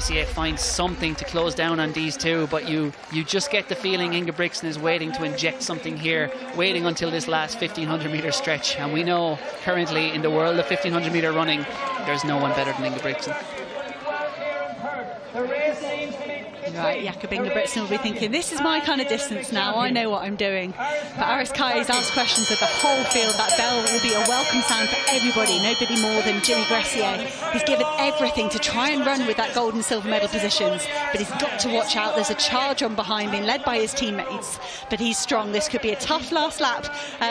Gressier finds something to close down on these two, but you just get the feeling Ingebrigtsen is waiting to inject something here, waiting until this last 1500 metre stretch. And we know currently in the world of 1500 metre running, there's no one better than Ingebrigtsen. Right, Jakob Ingebrigtsen will be thinking, this is my kind of distance now, I know what I'm doing. But Aris Kaya has asked questions of the whole field. That bell will be a welcome sound for everybody, nobody more than Jimmy Gressier. He's given everything to try and run with that gold and silver medal positions, but he's got to watch out. There's a charge on behind, being led by his teammates, but he's strong. This could be a tough last lap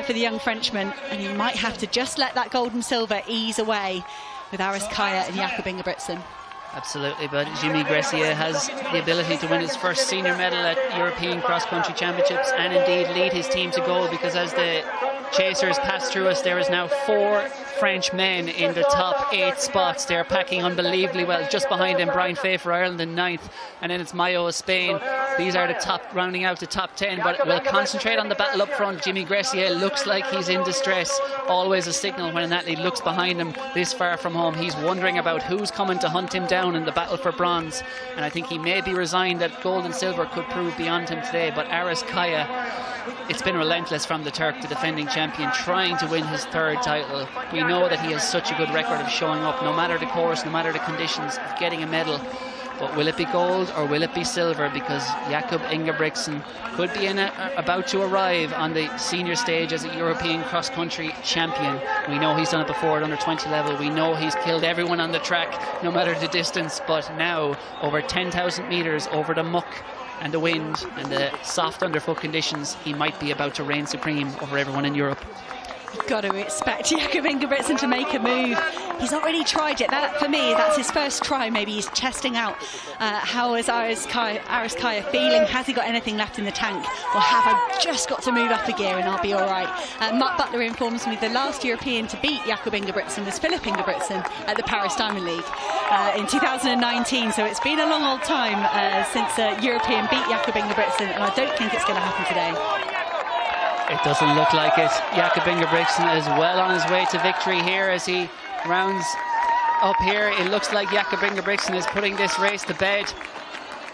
for the young Frenchman, and he might have to just let that gold and silver ease away with Aris Kaya and Jakob Ingebrigtsen. Absolutely, but Jimmy Gressier has the ability to win his first senior medal at European cross-country championships and indeed lead his team to gold, because as the chasers pass through us, there is now 4 French men in the top 8 spots. They're packing unbelievably well. Just behind them, Brian Fay for Ireland in 9th, and then it's Mayo of Spain. These are the top, rounding out the top 10, but we'll concentrate on the battle up front. Jimmy Gressier looks like he's in distress. Always a signal when an athlete looks behind him this far from home. He's wondering about who's coming to hunt him down in the battle for bronze, and I think he may be resigned that gold and silver could prove beyond him today. But Aris Kaya, it's been relentless from the Turk, the defending champion, trying to win his 3rd title. We know that he has such a good record of showing up, no matter the course, no matter the conditions, of getting a medal. But will it be gold or will it be silver? Because Jakob Ingebrigtsen could be about to arrive on the senior stage as a European cross-country champion. We know he's done it before at under 20 level. We know he's killed everyone on the track, no matter the distance. But now, over 10,000 metres over the muck and the wind and the soft underfoot conditions, he might be about to reign supreme over everyone in Europe. You've got to expect Jakob Ingebrigtsen to make a move. He's not really tried it. That, for me, that's his first try. Maybe he's testing out how is Aris Kaya feeling. Has he got anything left in the tank? Or have I just got to move up a gear and I'll be all right? Mark Butler informs me the last European to beat Jakob Ingebrigtsen was Philip Ingebrigtsen at the Paris Diamond League in 2019. So it's been a long old time since a European beat Jakob Ingebrigtsen, and I don't think it's going to happen today. It doesn't look like it. Jakob Ingebrigtsen is well on his way to victory here as he rounds up here. It looks like Jakob Ingebrigtsen is putting this race to bed.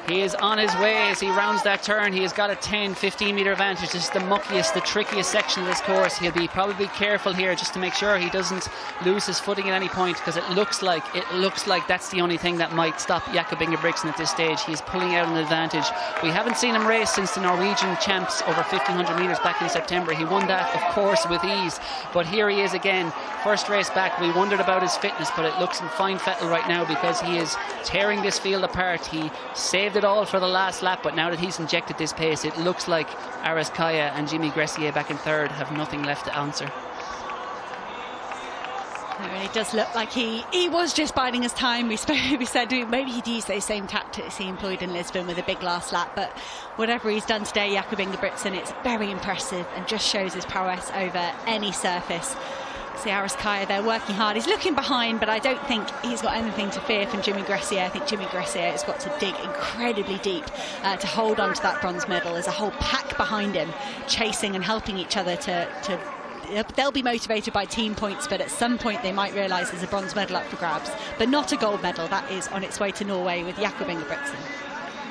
He is on his way as he rounds that turn. He has got a 10-15 metre advantage. This is the muckiest, the trickiest section of this course. He'll be probably careful here just to make sure he doesn't lose his footing at any point, because it looks like that's the only thing that might stop Jakob Ingebrigtsen at this stage. He's pulling out an advantage. We haven't seen him race since the Norwegian champs over 1500 metres back in September. He won that, of course, with ease. But here he is again, first race back. We wondered about his fitness, but it looks in fine fettle right now because he is tearing this field apart. He saved it all for the last lap, but now that he's injected this pace, it looks like Aris Kaya and Jimmy Gressier back in 3rd have nothing left to answer. It really does look like he was just biding his time. We said maybe he'd use those same tactics he employed in Lisbon with a big last lap, but whatever he's done today, Jakob Ingebrigtsen, it's very impressive and just shows his prowess over any surface. See Aris Kaya there working hard. He's looking behind, but I don't think he's got anything to fear from Jimmy Gressier. I think Jimmy Gressier has got to dig incredibly deep to hold on to that bronze medal. There's a whole pack behind him chasing and helping each other to they'll be motivated by team points, but at some point they might realise there's a bronze medal up for grabs, but not a gold medal. That is on its way to Norway with Jakob Ingebrigtsen.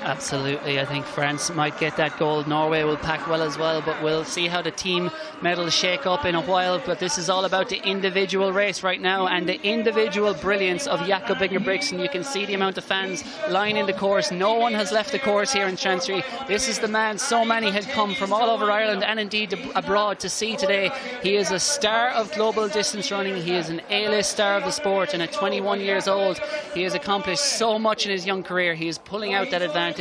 Absolutely, I think France might get that gold. Norway will pack well as well, but we'll see how the team medals shake up in a while. But this is all about the individual race right now and the individual brilliance of Jakob Ingebrigtsen. You can see the amount of fans lining the course. No one has left the course here in Chancery. This is the man so many had come from all over Ireland and indeed abroad to see today. He is a star of global distance running. He is an A-list star of the sport, and at 21 years old he has accomplished so much in his young career. He is pulling out that advantage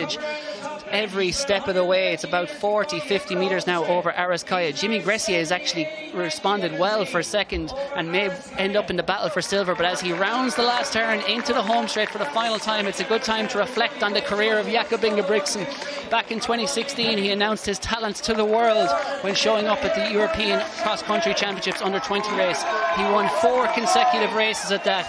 every step of the way. It's about 40-50 metres now over Aris Kaya. Jimmy Gressier has actually responded well for second and may end up in the battle for silver, but as he rounds the last turn into the home straight for the final time, it's a good time to reflect on the career of Jakob Ingebrigtsen. Back in 2016 he announced his talents to the world when showing up at the European Cross Country Championships under 20 race. He won 4 consecutive races at that.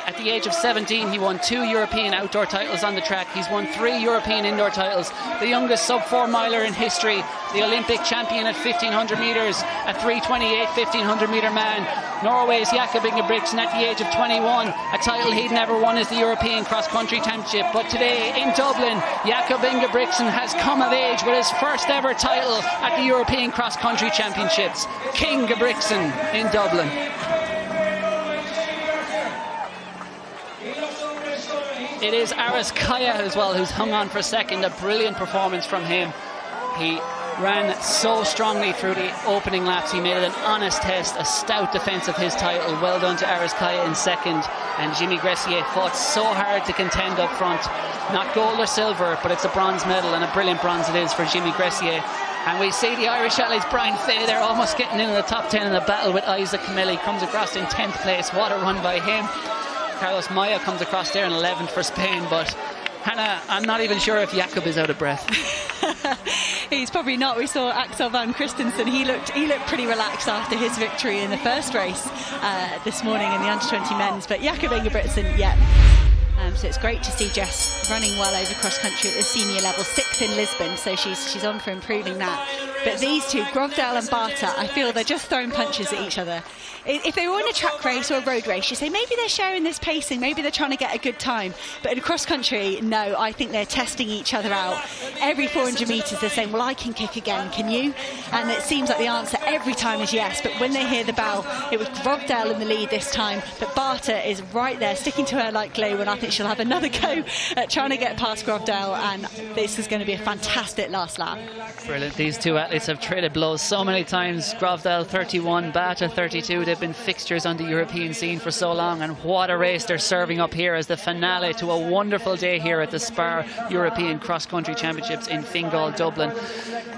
At the age of 17, he won 2 European outdoor titles on the track. He's won 3 European indoor titles. The youngest sub-4 miler in history. The Olympic champion at 1500 metres. A 3:28 1500 metre man. Norway's Jakob Ingebrigtsen at the age of 21. A title he'd never won is the European Cross Country Championship. But today in Dublin, Jakob Ingebrigtsen has come of age with his first ever title at the European Cross Country Championships. King Ingebrigtsen in Dublin. It is Aras Kaya as well who's hung on for a second. A brilliant performance from him. He ran so strongly through the opening laps. He made it an honest test, a stout defence of his title. Well done to Aras Kaya in second. And Jimmy Gressier fought so hard to contend up front. Not gold or silver, but it's a bronze medal, and a brilliant bronze it is for Jimmy Gressier. And we see the Irish athletes, Brian Fay, they're almost getting into the top 10 in the battle with Isaac Camilli. Comes across in 10th place. What a run by him. Carlos Maya comes across there in 11th for Spain, but Hannah, I'm not even sure if Jakob is out of breath. He's probably not. We saw Axel van Christensen. He looked pretty relaxed after his victory in the first race this morning in the under-20 men's. But Jakob Ingebrigtsen, yeah. So it's great to see Jess running well over cross-country at the senior level, 6th in Lisbon, so she's on for improving that. But these two, Grovdale and Barta, I feel they're just throwing punches at each other. If they were in a track race or a road race, you say maybe they're sharing this pacing, maybe they're trying to get a good time. But in cross-country, no, I think they're testing each other out. Every 400 metres they're saying, well, I can kick again, can you? And it seems like the answer every time is yes. But when they hear the bell, it was Grovdale in the lead this time, but Barta is right there, sticking to her like glue, and I think she'll have another go at trying to get past Grovdale, and this is going to be a fantastic last lap. Brilliant. These two athletes have traded blows so many times. Grovdale 31, Barta 32. They've been fixtures on the European scene for so long, and what a race they're serving up here as the finale to a wonderful day here at the SPAR European Cross Country Championships in Fingal, Dublin.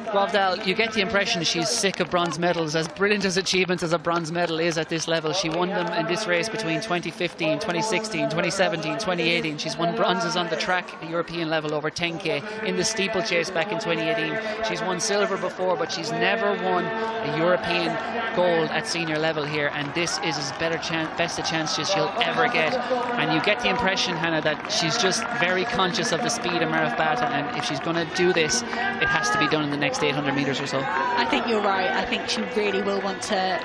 Grovdale, you get the impression she's sick of bronze medals. As brilliant as achievements as a bronze medal is at this level, she won them in this race between 2015, 2016, 2017, 2018. She's won bronzes on the track at the European level over 10k, in the steeplechase back in 2018. She's won silver before, but she's never won a European gold at senior level here, and this is as best a chance as she'll ever get. And you get the impression, Hannah, that she's just very conscious of the speed of Marath Barta, and if she's going to do this, it has to be done in the next 800 metres or so. I think you're right. I think she really will want to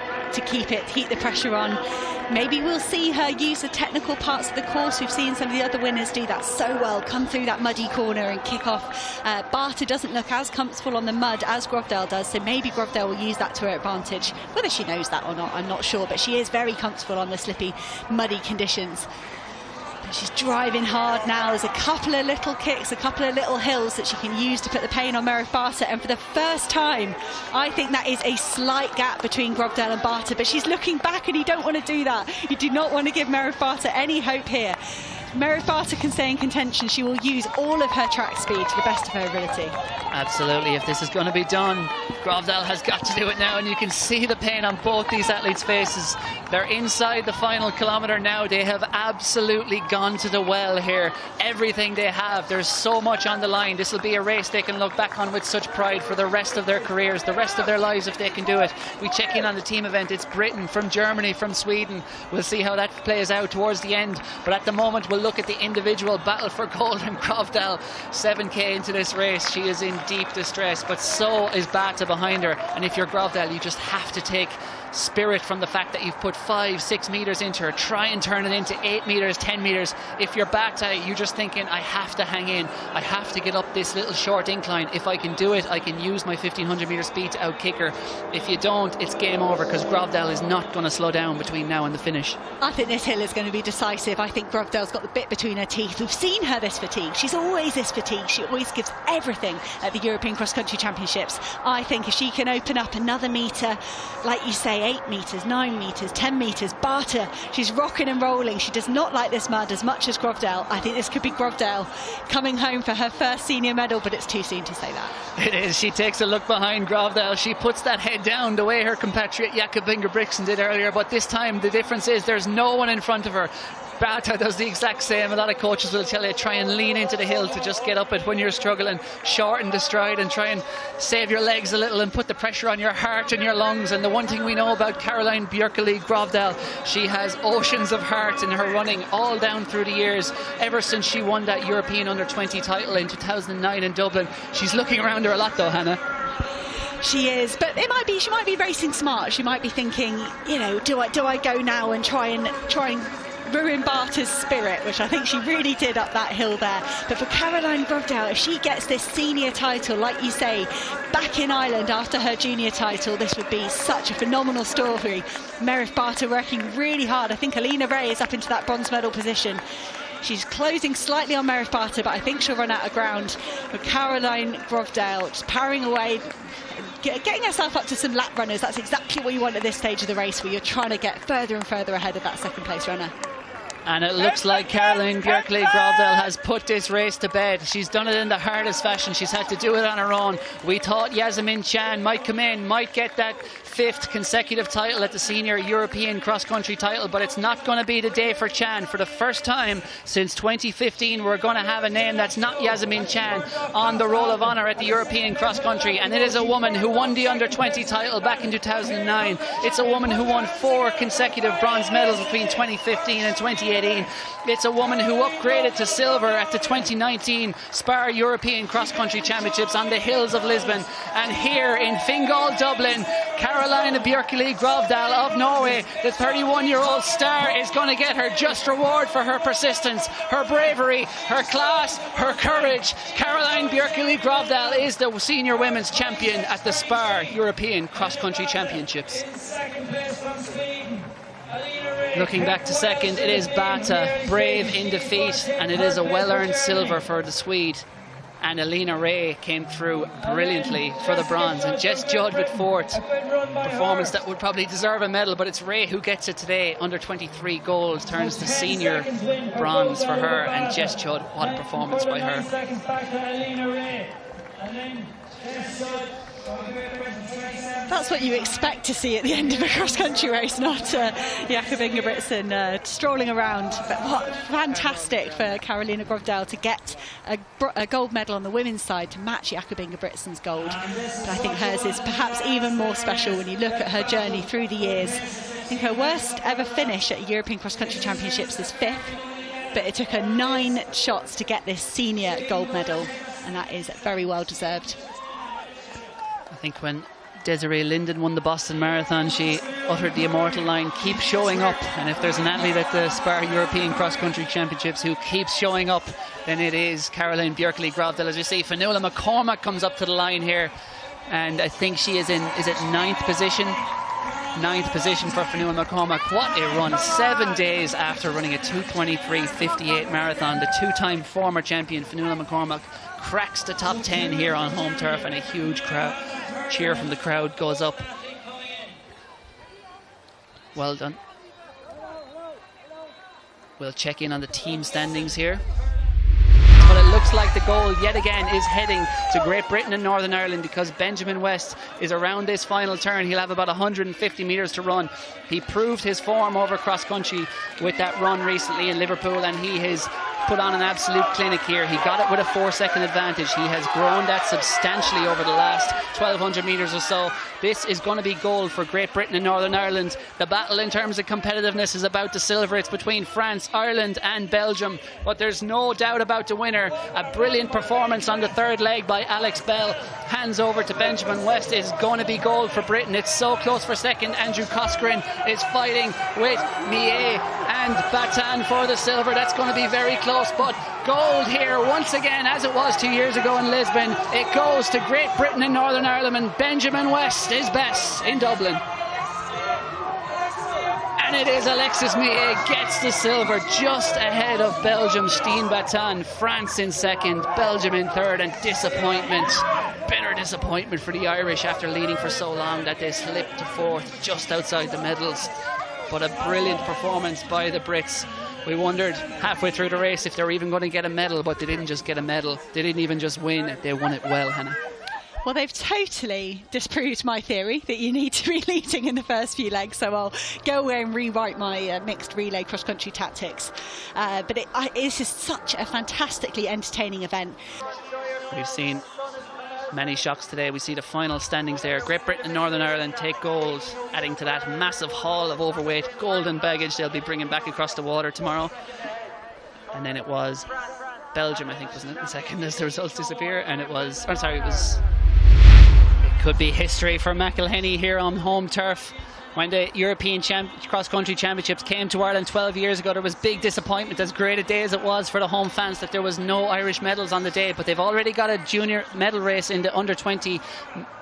keep the pressure on. Maybe we'll see her use the technical parts of the course. We've seen some of the other winners do that so well, come through that muddy corner and kick off. Barta doesn't look as comfortable on the mud as Grovdale does, so maybe Grovdale will use that to her advantage. Whether she knows that or not, I'm not sure, but she is very comfortable on the slippy, muddy conditions. She's driving hard now. There's a couple of little kicks, a couple of little hills that she can use to put the pain on Marath Barta, and for the first time I think that is a slight gap between Grovdale and Barta, but she's looking back, and you don't want to do that. You do not want to give Marath Barta any hope here. Marath Barta can stay in contention. She will use all of her track speed to the best of her ability. Absolutely. If this is going to be done, Grovdale has got to do it now, and you can see the pain on both these athletes' faces. They're inside the final kilometre now. They have absolutely gone to the well here. Everything they have, there's so much on the line. This will be a race they can look back on with such pride for the rest of their careers, the rest of their lives, if they can do it. We check in on the team event. It's Britain from Germany, from Sweden. We'll see how that plays out towards the end, but at the moment we'll look at the individual battle for gold. And Grovdale, 7k into this race, she is in deep distress, but so is Barta behind her. And if you're Grovdale, you just have to take spirit from the fact that you've put 5-6 metres into her. Try and turn it into 8 metres, 10 metres. If you're Barta, you're just thinking, I have to hang in, I have to get up this little short incline. If I can do it, I can use my 1500 metre speed to outkick her. If you don't, it's game over, because Grovdale is not going to slow down between now and the finish. I think this hill is going to be decisive. I think Grovdale's got the bit between her teeth. We've seen her this fatigue. She's always this fatigue. She always gives everything at the European Cross Country Championships. I think if she can open up another metre, like you say, 8 metres, 9 metres, 10 metres, Barta, she's rocking and rolling. She does not like this mud as much as Grovdale. I think this could be Grovdale coming home for her first senior medal, but it's too soon to say that. It is. She takes a look behind Grovdale. She puts that head down the way her compatriot Jakob Ingebrigtsen did earlier, but this time the difference is there's no one in front of her. Bata does the exact same. A lot of coaches will tell you, try and lean into the hill to just get up it when you're struggling. Shorten the stride and try and save your legs a little and put the pressure on your heart and your lungs. And the one thing we know about Caroline Björkeli-Gravdal, she has oceans of heart in her running all down through the years. Ever since she won that European Under-20 title in 2009 in Dublin. She's looking around her a lot though, Hannah. She is, but she might be racing smart. She might be thinking, you know, do I go now and try and ruin Bata's spirit, which I think she really did up that hill there. But for Caroline Gravdal, if she gets this senior title, like you say, back in Ireland after her junior title, this would be such a phenomenal story. Meredith Bata working really hard. I think Alina Ray is up into that bronze medal position. She's closing slightly on Meredith Bata, but I think she'll run out of ground. But Caroline Gravdal just powering away, getting herself up to some lap runners. That's exactly what you want at this stage of the race, where you're trying to get further and further ahead of that second place runner. And it looks like Caroline Björkeli-Gravdal has put this race to bed. She's done it in the hardest fashion. She's had to do it on her own. We thought Yasemin Chan might come in, might get that 5th consecutive title at the senior European cross-country title, but it's not going to be the day for Chan. For the first time since 2015, we're going to have a name that's not Yasemin Chan on the roll of honour at the European cross-country, and it is a woman who won the Under-20 title back in 2009. It's a woman who won 4 consecutive bronze medals between 2015 and 2018. It's a woman who upgraded to silver at the 2019 SPAR European cross-country championships on the hills of Lisbon. And here in Fingal, Dublin, Caroline Björkeli-Gravdal of Norway, the 31-year-old star, is going to get her just reward for her persistence, her bravery, her class, her courage. Caroline Björkeli-Gravdal is the senior women's champion at the SPAR European cross-country championships. Looking back to second, it is Bata, brave in defeat, and it is a well-earned silver for the Swede. And Alina Ray came through brilliantly for the bronze, and Jess Judd with 4th. Performance that would probably deserve a medal, but it's Ray who gets it today. Under 23 gold turns to senior bronze for her, and Jess Judd, what a performance by her. That's what you expect to see at the end of a cross-country race, not Jakob Ingebrigtsen strolling around. But what fantastic for Carolina Gravdal to get a gold medal on the women's side to match Jakob Ingebrigtsen's gold. But I think hers is perhaps even more special when you look at her journey through the years. I think her worst ever finish at European cross-country championships is 5th, but it took her 9 shots to get this senior gold medal, and that is very well deserved. I think when Desiree Linden won the Boston Marathon, she uttered the immortal line, keep showing up. And if there's an athlete at the SPAR European Cross Country Championships who keeps showing up, then it is Caroline Björkeli-Gravdal. As you see, Fionnuala McCormack comes up to the line here, and I think she is in, is it 9th position? 9th position for Fionnuala McCormack. What a run. 7 days after running a 2:23:58 marathon, the 2-time former champion Fionnuala McCormack cracks the top 10 here on home turf, and a huge cheer from the crowd goes up. Well done. We'll check in on the team standings here. But it looks like the goal yet again is heading to Great Britain and Northern Ireland, because Benjamin West is around this final turn. He'll have about 150 metres to run. He proved his form over cross country with that run recently in Liverpool, and he has put on an absolute clinic here. He got it with a 4-second advantage. He has grown that substantially over the last 1,200 metres or so. This is going to be gold for Great Britain and Northern Ireland. The battle in terms of competitiveness is about the silver. It's between France, Ireland and Belgium, but there's no doubt about the winner. A brilliant performance on the third leg by Alex Bell. Hands over to Benjamin West. Is going to be gold for Britain. It's so close for second. Andrew Coscoran is fighting with Millet and Batan for the silver. That's going to be very close, but gold here once again, as it was 2 years ago in Lisbon. It goes to Great Britain and Northern Ireland, and Benjamin West is best in Dublin. And it is Alexis Millet gets the silver, just ahead of Belgium's Stijn Batan. France in second, Belgium in third, and disappointment, bitter disappointment for the Irish after leading for so long that they slipped to 4th, just outside the medals. But a brilliant performance by the Brits. We wondered halfway through the race if they were even going to get a medal, but they didn't just get a medal. They didn't even just win, they won it well, Hannah. Well, they've totally disproved my theory that you need to be leading in the first few legs, so I'll go away and rewrite my mixed relay cross-country tactics. But it's just such a fantastically entertaining event. We've seen many shocks today. We see the final standings there. Great Britain and Northern Ireland take gold, adding to that massive haul of overweight golden baggage they'll be bringing back across the water tomorrow. And then it was Belgium, I think, wasn't it, in second as the results disappear, and it could be history for McElhenny here on home turf. When the European cross-country championships came to Ireland 12 years ago, there was big disappointment, as great a day as it was for the home fans, that there was no Irish medals on the day. But they've already got a junior medal race in the under-20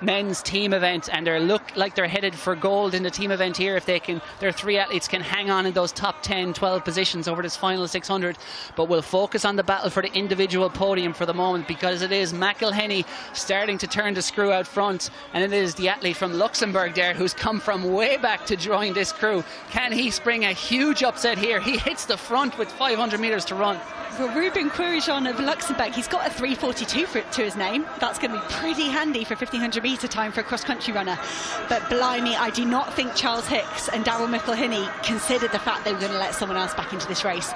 men's team event, and they look like they're headed for gold in the team event here if their three athletes can hang on in those top 10, 12 positions over this final 600. But we'll focus on the battle for the individual podium for the moment, because it is McElhenny starting to turn the screw out front, and it is the athlete from Luxembourg there who's come from way back to join this crew. Can he spring a huge upset here? He hits the front with 500 metres to run. For Ruben Courigeon of Luxembourg, he's got a 3:42 to his name. That's going to be pretty handy for 1500 metre time for a cross-country runner. But blimey, I do not think Charles Hicks and Daryl McElhenny considered the fact they were going to let someone else back into this race,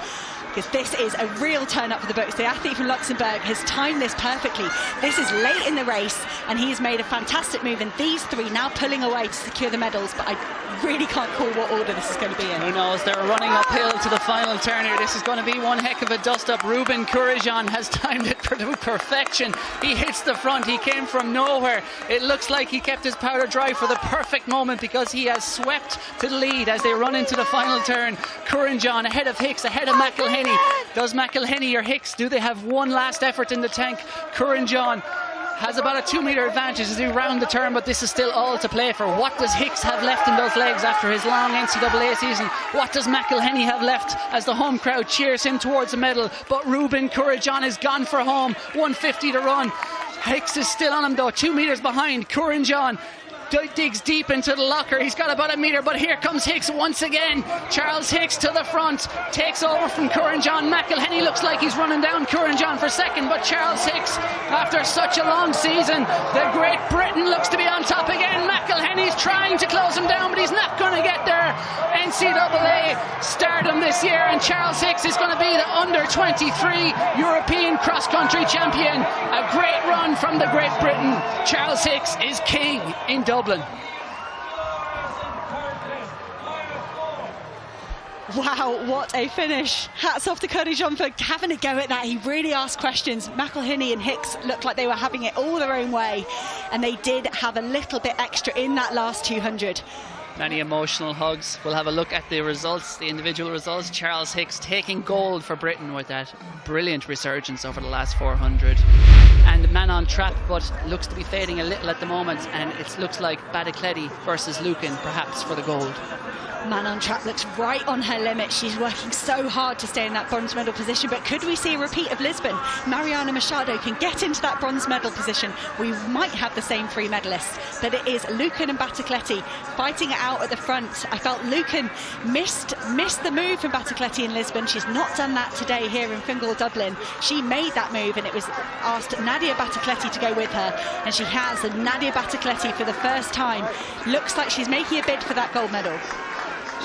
because this is a real turn up for the books. The athlete from Luxembourg has timed this perfectly. This is late in the race, and he's made a fantastic move, and these three now pulling away to secure the medals, but I really can't call what order this is going to be in. Who knows? They're running uphill to the final turn here. This is going to be one heck of a dust-up. Ruben Courigeon has timed it to perfection. He hits the front. He came from nowhere. It looks like he kept his powder dry for the perfect moment, because he has swept to the lead as they run into the final turn. Courigeon ahead of Hicks, ahead of McElhenny. Does McElhenny or Hicks, do they have one last effort in the tank? Courigeon has about a 2 metre advantage as he round the turn, but this is still all to play for. What does Hicks have left in those legs after his long NCAA season? What does McElhenny have left as the home crowd cheers him towards a medal? But Ruben Courigeon is gone for home. 150 to run. Hicks is still on him though, 2 metres behind. Courigeon digs deep into the locker. He's got about a metre, but here comes Hicks once again. Charles Hicks to the front, takes over from Courigeon. McElhenny looks like he's running down Courigeon for second, but Charles Hicks, after such a long season, the Great Britain looks to be on top again. McElhenny's trying to close him down, but he's not going to get there. NCAA stardom this year, and Charles Hicks is going to be the under-23 European cross-country champion. A great run from the Great Britain. Charles Hicks is king in Dublin. Wow, what a finish. Hats off to Courigeon for having a go at that. He really asked questions. McElhenny and Hicks looked like they were having it all their own way, and they did have a little bit extra in that last 200. Many emotional hugs. We'll have a look at the results, the individual results. Charles Hicks taking gold for Britain with that brilliant resurgence over the last 400. And man on trap, but looks to be fading a little at the moment, and it looks like Badicletti versus Lucan perhaps for the gold. Man on trap looks right on her limit. She's working so hard to stay in that bronze medal position, but could we see a repeat of Lisbon? Mariana Machado can get into that bronze medal position. We might have the same three medalists, but it is Lucan and Badicletti fighting it out at the front. I felt Lucan missed the move from Badicletti in Lisbon. She's not done that today here in Fingal, Dublin. She made that move, and it was asked Nadia Badicletti to go with her, and she has. And Nadia Badicletti, for the first time, looks like she's making a bid for that gold medal.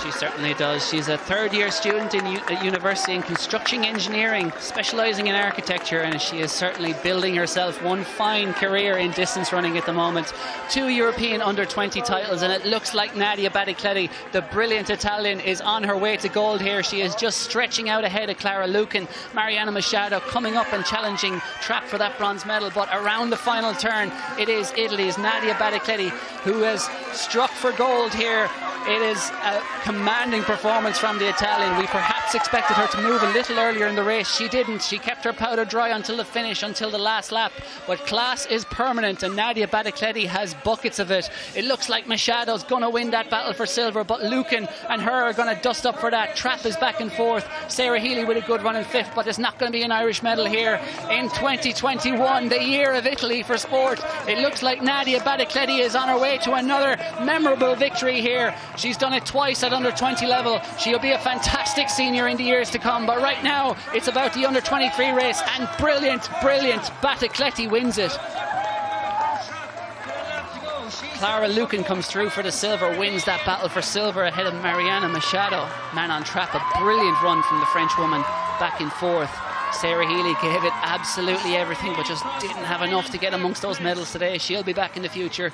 She certainly does. She's a third-year student at university in construction engineering, specialising in architecture, and she is certainly building herself one fine career in distance running at the moment. 2 European under-20 titles, and it looks like Nadia Badicletti, the brilliant Italian, is on her way to gold here. She is just stretching out ahead of Clara Lucan. Mariana Machado coming up and challenging Trapp for that bronze medal, but around the final turn, it is Italy's Nadia Badicletti who has struck for gold here. It is a commanding performance from the Italian. We perhaps expected her to move a little earlier in the race. She didn't. She kept her powder dry until the finish, until the last lap. But class is permanent, and Nadia Badicletti has buckets of it. It looks like Machado's going to win that battle for silver, but Lucan and her are going to dust up for that. Trapp is back and forth. Sarah Healy with a good run in fifth, but it's not going to be an Irish medal here in 2021, the year of Italy for sport. It looks like Nadia Badicletti is on her way to another memorable victory here. She's done it twice at under 20 level. She'll be a fantastic senior in the years to come, but right now it's about the under 23 race, and brilliant Badicletti wins it. Clara Lucan comes through for the silver, wins that battle for silver ahead of Mariana Machado. Man on trap, a brilliant run from the French woman back in fourth. Sarah Healy gave it absolutely everything, but just didn't have enough to get amongst those medals today. She'll be back in the future.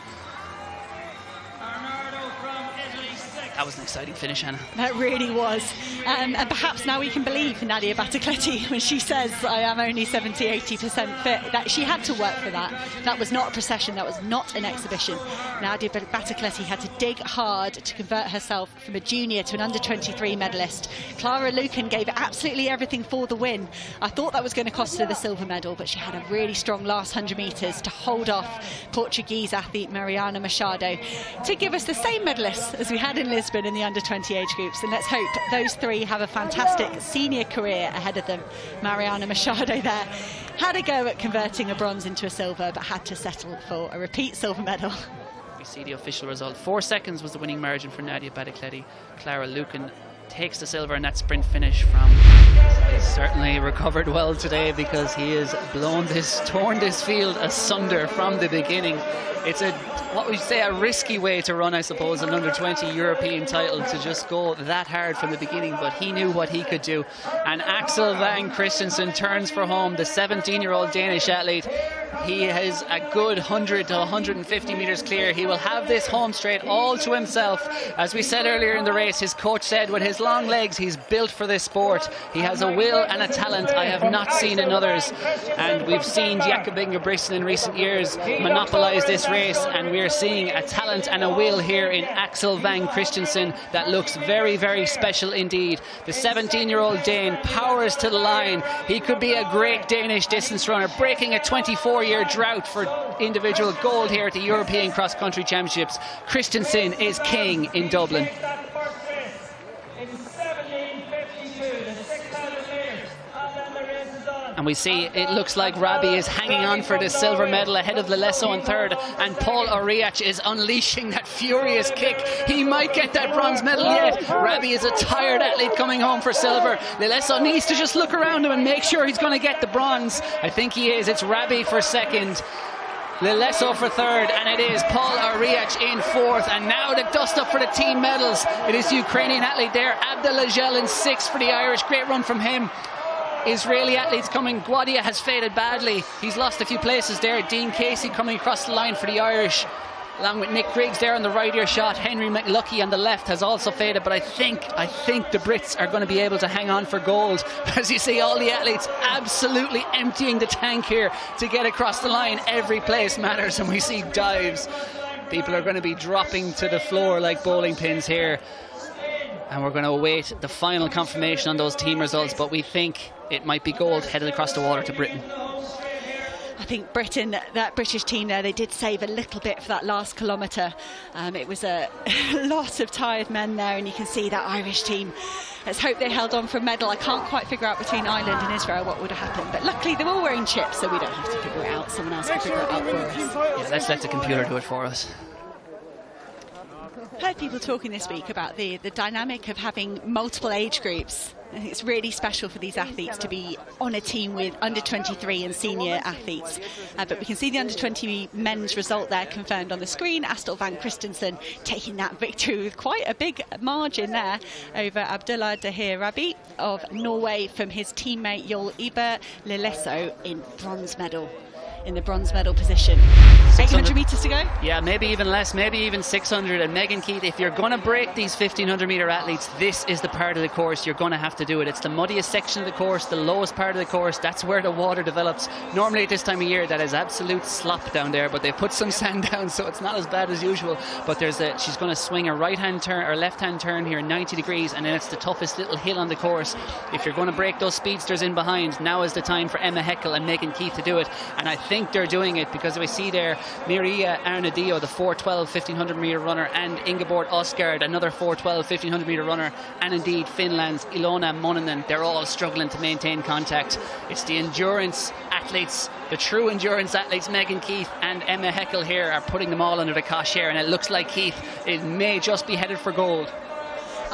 That was an exciting finish, Anna. That really was. And perhaps now we can believe Nadia Battacletti when she says, I am only 70-80% fit. That she had to work for that. That was not a procession. That was not an exhibition. Nadia Battacletti had to dig hard to convert herself from a junior to an under-23 medalist. Clara Lucan gave absolutely everything for the win. I thought that was going to cost her the silver medal, but she had a really strong last 100 metres to hold off Portuguese athlete Mariana Machado to give us the same medalists as we had in Lisbon in the under-20 age groups, and let's hope those three have a fantastic senior career ahead of them. Mariana Machado there had a go at converting a bronze into a silver, but had to settle for a repeat silver medal. We see the official result. 4 seconds was the winning margin for Nadia Battacletti. Clara Lucan takes the silver in that sprint finish from... He's certainly recovered well today, because he has torn this field asunder from the beginning. It's what would you say, a risky way to run, I suppose, an under-20 European title, to just go that hard from the beginning, but he knew what he could do. And Axel Vang Christensen turns for home, the 17-year-old Danish athlete. He has a good 100 to 150 metres clear. He will have this home straight all to himself. As we said earlier in the race, his coach said with his long legs, he's built for this sport. He has a will and a talent I have not seen in others. And we've seen Jakob Ingebrigtsen in recent years monopolise this race, and we're seeing a talent and a will here in Axel Vang Christensen that looks very, very special indeed. The 17-year-old Dane powers to the line. He could be a great Danish distance runner, breaking a 24-year drought for individual gold here at the European Cross Country Championships. Christensen is king in Dublin. And we see it looks like Rabi is hanging on for the silver medal ahead of Lelesso in third, and Paul Oriach is unleashing that furious kick. He might get that bronze medal yet. Rabi is a tired athlete coming home for silver. Lelesso needs to just look around him and make sure he's going to get the bronze. I think he is. It's Rabi for second, Lelesso for third, and it is Paul Oriach in fourth. And now the dust up for the team medals. It is the Ukrainian athlete there, Abdelajel, in sixth for the Irish. Great run from him. Israeli athletes coming. Gwadia has faded badly. He's lost a few places there. Dean Casey coming across the line for the Irish, along with Nick Griggs there on the right ear shot. Henry McLucky on the left has also faded, but I think the Brits are going to be able to hang on for gold. As you see, all the athletes absolutely emptying the tank here to get across the line. Every place matters, and we see dives. People are going to be dropping to the floor like bowling pins here. And we're going to await the final confirmation on those team results, but we think it might be gold headed across the water to Britain. I think Britain, that British team there, they did save a little bit for that last kilometre. It was a lot of tired men there, and you can see that Irish team. Let's hope they held on for a medal. I can't quite figure out between Ireland and Israel what would have happened, but luckily they're all wearing chips, so we don't have to figure it out. Someone else can figure it out for us. Yeah, let's let the computer do it for us. Heard people talking this week about the dynamic of having multiple age groups. I think it's really special for these athletes to be on a team with under-23 and senior athletes. But we can see the under-20 men's result there confirmed on the screen. Axel Vang Christensen taking that victory with quite a big margin there over Abdullah Dahir Rabi of Norway from his teammate Joel Iber Lelesso in the bronze medal position. 800 metres to go? Yeah, maybe even less, maybe even 600. And Megan Keith, if you're going to break these 1500 metre athletes, this is the part of the course you're going to have to do it. It's the muddiest section of the course, the lowest part of the course. That's where the water develops. Normally at this time of year, that is absolute slop down there, but they put some sand down, so it's not as bad as usual. But she's going to swing a right-hand turn or left-hand turn here, 90 degrees, and then it's the toughest little hill on the course. If you're going to break those speedsters in behind, now is the time for Emma Heckel and Megan Keith to do it. And I think they're doing it, because we see there Mireia Arnadio, the 4:12 1500 metre runner, and Ingeborg Osgaard, another 4:12 1500 metre runner, and indeed Finland's Ilona Mononen. They're all struggling to maintain contact. It's the endurance athletes, the true endurance athletes, Megan Keith and Emma Heckel here, are putting them all under the cosh here, and it looks like Keith may just be headed for gold.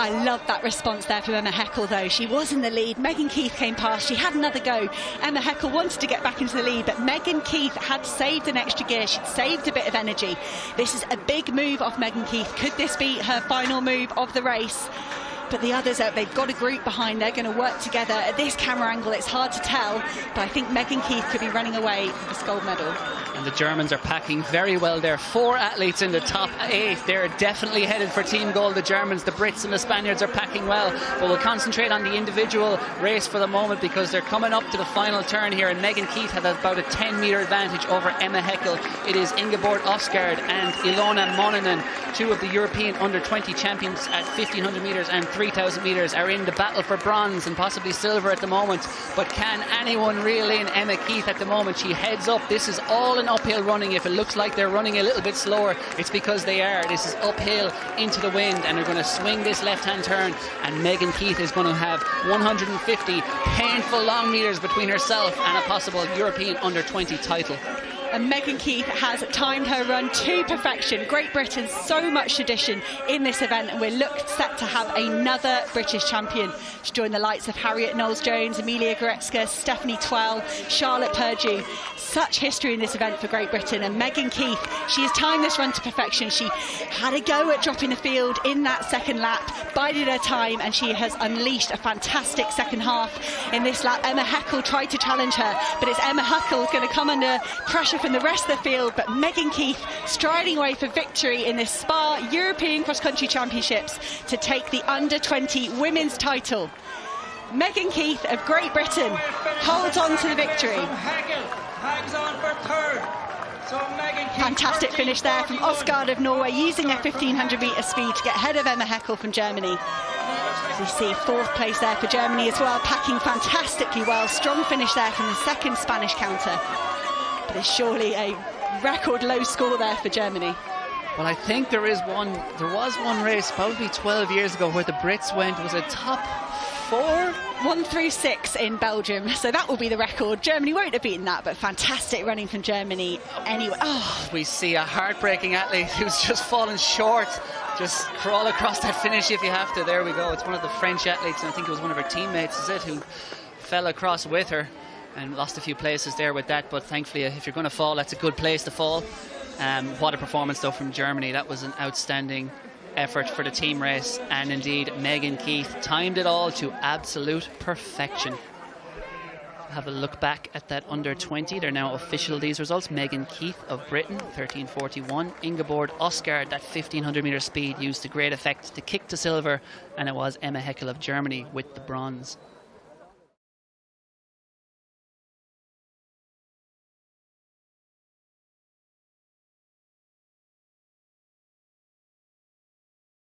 I love that response there from Emma Heckel, though. She was in the lead. Megan Keith came past. She had another go. Emma Heckel wanted to get back into the lead, but Megan Keith had saved an extra gear. She'd saved a bit of energy. This is a big move off Megan Keith. Could this be her final move of the race? But the others, they've got a group behind. They're going to work together. At this camera angle, it's hard to tell, but I think Megan Keith could be running away with this gold medal. And the Germans are packing very well there. 4 athletes in the top 8. They're definitely headed for team gold, the Germans. The Brits and the Spaniards are packing well. But we'll concentrate on the individual race for the moment, because they're coming up to the final turn here, and Megan Keith had about a 10-metre advantage over Emma Heckel. It is Ingeborg Osgaard and Ilona Mononen, 2 of the European under-20 champions at 1,500 metres and 3,000 metres, are in the battle for bronze and possibly silver at the moment. But can anyone reel in Emma Keith at the moment? She heads up. This is all an uphill running. If it looks like they're running a little bit slower, it's because they are. This is uphill into the wind, and they're going to swing this left-hand turn, and Megan Keith is going to have 150 painful long metres between herself and a possible European under-20 title. And Megan Keith has timed her run to perfection. Great Britain, so much tradition in this event, and we're set to have another British champion. She joined the likes of Harriet Knowles-Jones, Amelia Goretzka, Stephanie Twell, Charlotte Purdue. Such history in this event for Great Britain. And Megan Keith, she has timed this run to perfection. She had a go at dropping the field in that second lap, bided her time, and she has unleashed a fantastic second half in this lap. Emma Heckel tried to challenge her, but it's Emma Heckel going to come under pressure from the rest of the field. But Megan Keith striding away for victory in this SPAR European Cross Country Championships to take the under-20 women's title. Megan Keith of Great Britain holds on to the victory. Hangs on for third. So fantastic finish there from Osgaard of Norway, using her 1,500 metre speed to get ahead of Emma Heckel from Germany. As you see, 4th place there for Germany as well, packing fantastically well. Strong finish there from the second Spanish counter. But it's surely a record low score there for Germany. Well, I think there was one race probably 12 years ago where the Brits went, was it top 4? 1 through 6 in Belgium, so that will be the record. Germany won't have beaten that, but fantastic running from Germany anyway. Oh, we see a heartbreaking athlete who's just fallen short. Just crawl across that finish if you have to. There we go. It's one of the French athletes, and I think it was one of her teammates, is it, who fell across with her and lost a few places there with that. But thankfully, if you're going to fall, that's a good place to fall. What a performance though from Germany. That was an outstanding effort for the team race, and indeed Megan Keith timed it all to absolute perfection. Have a look back at that under 20. They're now official, these results. Megan Keith of Britain, 13:41. Ingeborg Osgaard, that 1,500 metre speed used to great effect to kick to silver, and it was Emma Heckel of Germany with the bronze.